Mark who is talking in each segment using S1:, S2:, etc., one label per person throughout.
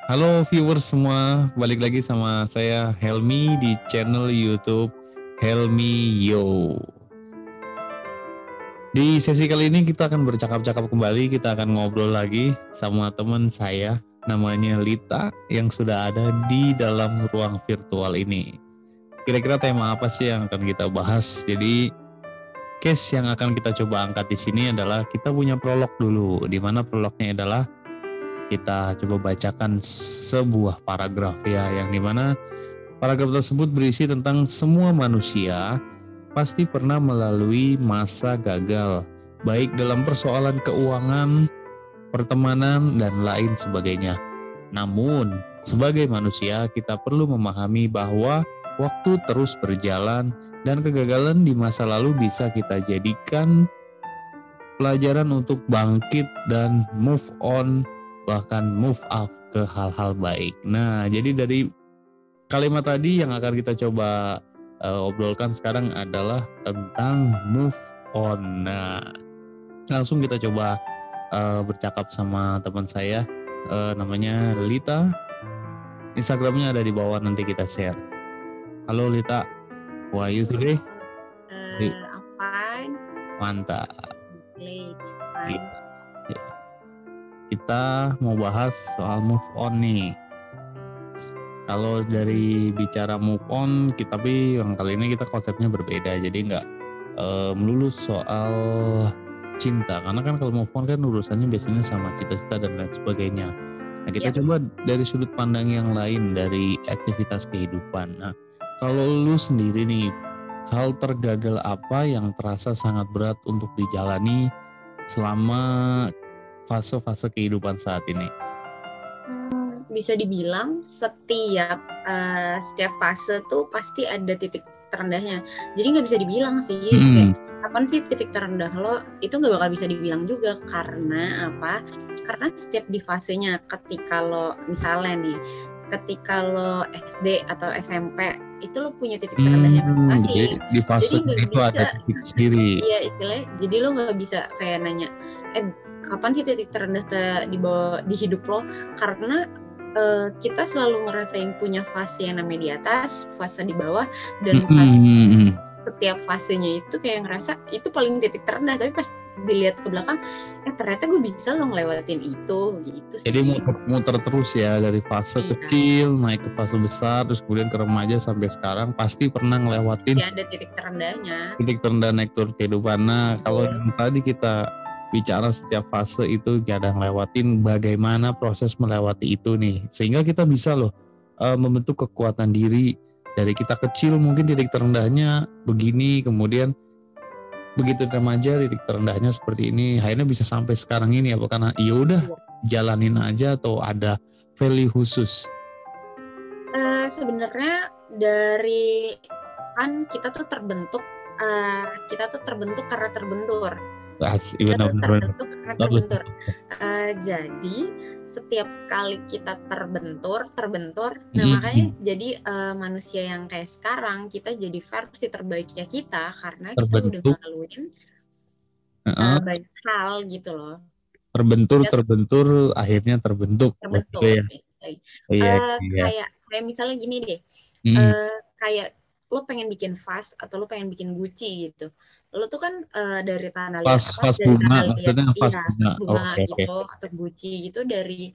S1: Halo viewers semua, balik lagi sama saya Helmi di channel YouTube Helmi Yo. Di sesi kali ini kita akan bercakap-cakap kembali, kita akan ngobrol lagi sama teman saya namanya Lita yang sudah ada di dalam ruang virtual ini. Kira-kira tema apa sih yang akan kita bahas? Jadi case yang akan kita coba angkat di sini adalah kita punya prolog dulu, di mana prolognya adalah kita coba bacakan sebuah paragraf ya, yang dimana paragraf tersebut berisi tentang semua manusia pasti pernah melalui masa gagal, baik dalam persoalan keuangan, pertemanan, dan lain sebagainya. Namun, sebagai manusia kita perlu memahami bahwa waktu terus berjalan dan kegagalan di masa lalu bisa kita jadikan pelajaran untuk bangkit dan move on, bahkan move up ke hal-hal baik. Nah, jadi dari kalimat tadi yang akan kita coba obrolkan sekarang adalah tentang move on. Nah, langsung kita coba bercakap sama teman saya, namanya Lita. Instagramnya ada di bawah, nanti kita share. Halo Lita, how are you today?
S2: I'm fine.
S1: Mantap.
S2: Great. Fine.
S1: Kita mau bahas soal move on nih. Kalau dari bicara move on, tapi yang kali ini kita konsepnya berbeda, jadi nggak melulu soal cinta, karena kan kalau move on kan urusannya biasanya sama cita-cita dan lain sebagainya. Nah, kita coba dari sudut pandang yang lain, dari aktivitas kehidupan. Nah, kalau lu sendiri nih, hal tergagal apa yang terasa sangat berat untuk dijalani selama fase-fase kehidupan saat ini?
S2: Bisa dibilang setiap fase tuh pasti ada titik terendahnya. Jadi nggak bisa dibilang sih kayak kapan sih titik terendah lo, itu nggak bakal bisa dibilang juga. Karena apa? Karena setiap di fasenya, ketika lo misalnya nih, ketika lo SD atau SMP itu lo punya titik terendahnya masing-masing.
S1: Di fase
S2: jadi
S1: itu
S2: bisa,
S1: ada titik sendiri.
S2: Iya istilahnya. Jadi lo nggak bisa kayak nanya, kapan sih titik terendah di hidup lo? Karena kita selalu ngerasain punya fase yang namanya di atas, fase di bawah, dan setiap fasenya itu kayak ngerasa itu paling titik terendah, tapi pas dilihat ke belakang, ternyata gue bisa lo ngelewatin itu, gitu sih.
S1: Jadi muter terus ya, dari fase kecil naik ke fase besar, terus kemudian ke remaja sampai sekarang, pasti pernah ngelewatin
S2: ada titik terendahnya.
S1: Titik terendah naik turun kehidupan. Nah, kalau yang tadi kita bicara setiap fase itu kita ngelewatin, bagaimana proses melewati itu nih, sehingga kita bisa loh membentuk kekuatan diri. Dari kita kecil mungkin titik terendahnya begini, kemudian begitu remaja titik terendahnya seperti ini, akhirnya bisa sampai sekarang ini, apa karena ya udah jalanin aja atau ada value khusus?
S2: Sebenarnya dari kan kita tuh terbentuk karena terbentur. Terbentur. Jadi setiap kali kita terbentur, nah makanya jadi manusia yang kayak sekarang, kita jadi versi terbaiknya kita karena kita udah ngelaluin banyak hal gitu loh.
S1: Terbentur, akhirnya terbentuk.
S2: Kayak misalnya gini deh, kayak lo pengen bikin vas atau lo pengen bikin Gucci gitu, lo tuh kan dari tanah liat bunga gitu atau Gucci gitu, dari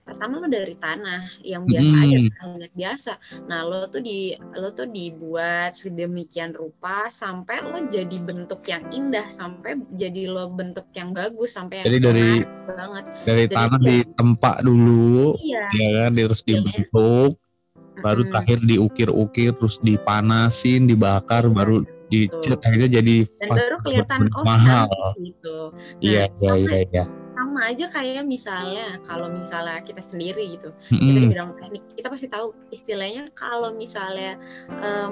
S2: pertama lo dari tanah yang biasa aja, tanah biasa. Nah lo tuh dibuat sedemikian rupa sampai lo jadi bentuk yang indah, sampai jadi lo bentuk yang bagus, sampai
S1: jadi
S2: yang banget.
S1: Dari tanah ditempa dulu, ya kan, terus dibentuk, baru terakhir diukir-ukir, terus dipanasin, dibakar, baru dicat, akhirnya jadi
S2: dan baru kelihatan
S1: mahal
S2: gitu.
S1: Iya.
S2: Sama aja kayak misalnya kalau misalnya kita sendiri gitu, kita di bidang teknik, kita pasti tahu istilahnya kalau misalnya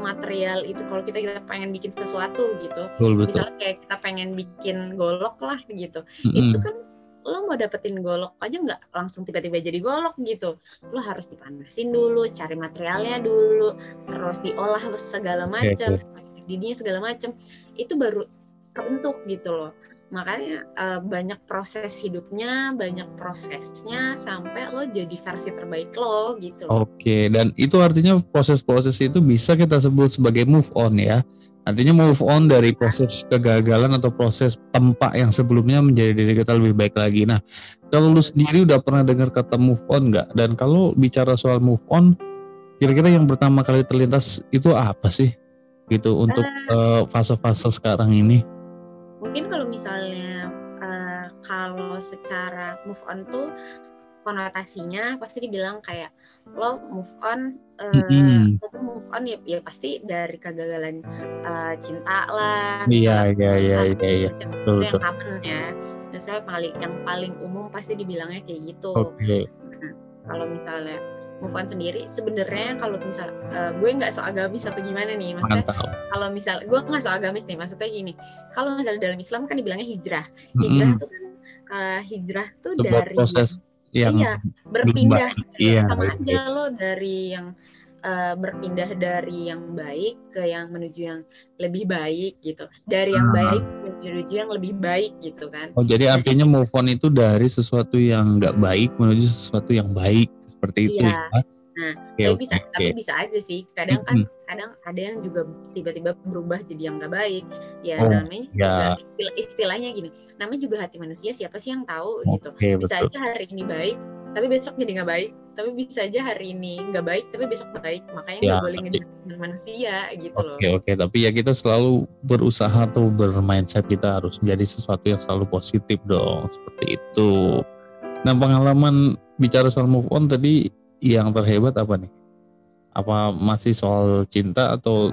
S2: material itu, kalau kita pengen bikin sesuatu gitu, misalnya kayak kita pengen bikin golok lah gitu, itu kan lo mau dapetin golok aja nggak langsung tiba-tiba jadi golok gitu, lo harus dipanasin dulu, cari materialnya dulu, terus diolah segala macam, didinya segala macam, itu baru kebentuk gitu loh. Makanya banyak proses hidupnya, banyak prosesnya sampai lo jadi versi terbaik lo gitu loh.
S1: Oke, dan itu artinya proses-proses itu bisa kita sebut sebagai move on ya. Artinya move on dari proses kegagalan atau proses tempat yang sebelumnya menjadi diri kita lebih baik lagi. Nah, kalau lu sendiri udah pernah dengar kata move on nggak? Dan kalau bicara soal move on, kira-kira yang pertama kali terlintas itu apa sih? Gitu untuk fase-fase sekarang ini.
S2: Mungkin kalau misalnya kalau secara move on tuh konotasinya pasti dibilang kayak lo move on, lo tuh move on ya pasti dari kegagalan cinta lah, misalnya itu yang common ya, misalnya yang paling umum pasti dibilangnya kayak gitu.
S1: Okay.
S2: Nah, kalau misalnya move on sendiri sebenarnya kalau misal gue nggak so agamis atau gimana nih, maksudnya kalau misal gue nggak so agamis nih, maksudnya gini, kalau misalnya dalam Islam kan dibilangnya hijrah tuh kan hijrah tuh sebuah dari
S1: proses yang
S2: berpindah sama aja lo dari yang berpindah dari yang baik ke yang menuju yang lebih baik gitu, dari yang baik menuju yang lebih baik gitu kan.
S1: Oh, jadi artinya move on itu dari sesuatu yang nggak baik menuju sesuatu yang baik seperti itu ya.
S2: Nah, tapi bisa aja sih. Kadang ada yang juga tiba-tiba berubah jadi yang nggak baik. Ya namanya juga istilahnya gini. Namanya juga hati manusia. Siapa sih yang tahu gitu? Bisa aja hari ini baik, tapi besok jadi nggak baik. Tapi bisa aja hari ini nggak baik, tapi besok baik. Makanya nggak boleh ngejudging manusia gitu loh.
S1: Oke. Tapi ya kita selalu berusaha tuh bermindset kita harus menjadi sesuatu yang selalu positif dong. Seperti itu. Nah, pengalaman bicara soal move on tadi, yang terhebat apa nih? Apa masih soal cinta atau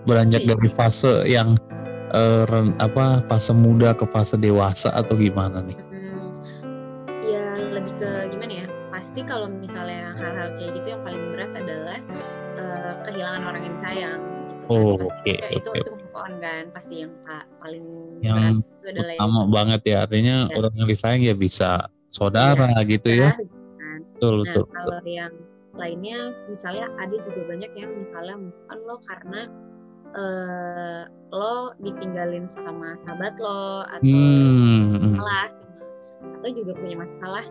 S1: beranjak dari fase yang fase muda ke fase dewasa atau gimana nih?
S2: Ya lebih ke gimana ya? Pasti kalau misalnya hal-hal kayak gitu yang paling berat adalah kehilangan orang yang disayang. Gitu kan. Itu move on kan, pasti yang paling berat itu adalah
S1: utama banget ya. Artinya orang yang disayang ya bisa saudara gitu ya.
S2: Betul. Kalau yang lainnya misalnya ada juga banyak yang misalnya move on lo karena lo ditinggalin sama sahabat lo atau masalah atau juga punya masalah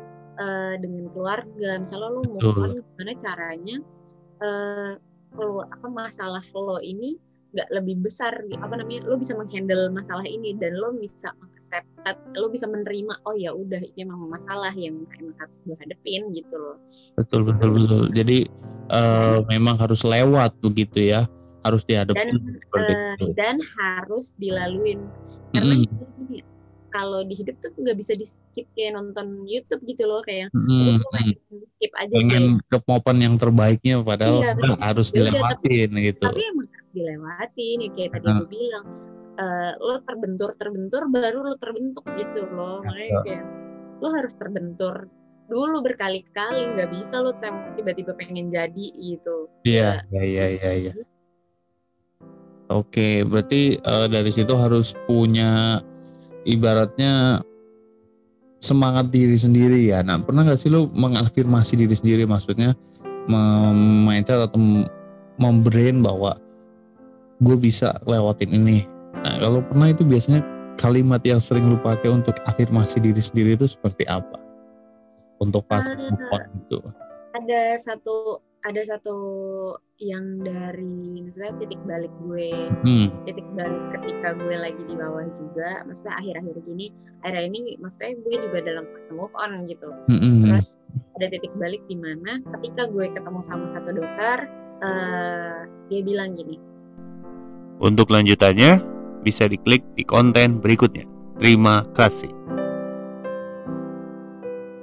S2: dengan keluarga. Misalnya lo move on gimana caranya masalah lo ini nggak lebih besar, lo bisa menghandle masalah ini dan lo bisa accept, lo bisa menerima, oh ya udah ini memang masalah yang emang harus gue hadepin gitu loh.
S1: Betul. Jadi memang harus lewat begitu ya, harus dihadapin
S2: dan harus dilaluin karena kalau di hidup tuh nggak bisa di skip kayak nonton YouTube gitu loh, kayak skip aja
S1: pengen ke momen yang terbaiknya padahal harus dilewatin gitu.
S2: Tapi emang harus dilewatin ya, kayak tadi aku bilang lo terbentur baru lo terbentuk gitu loh. Makanya kayak lo harus terbentur dulu berkali-kali, nggak bisa lo tiba-tiba pengen jadi gitu.
S1: Iya. Oke, berarti dari situ harus punya ibaratnya semangat diri sendiri ya. Nah, pernah nggak sih lo mengafirmasi diri sendiri, maksudnya mindset atau membrain bahwa gue bisa lewatin ini. Nah, kalau pernah itu biasanya kalimat yang sering lo pakai untuk afirmasi diri sendiri itu seperti apa? Untuk fase move on itu.
S2: Ada satu yang dari misalnya titik balik gue, titik balik ketika gue lagi di bawah juga, maksudnya akhir-akhir ini maksudnya gue juga dalam fase move on gitu. Terus ada titik balik di mana ketika gue ketemu sama satu dokter, dia bilang gini,
S3: untuk lanjutannya bisa diklik di konten berikutnya. Terima kasih.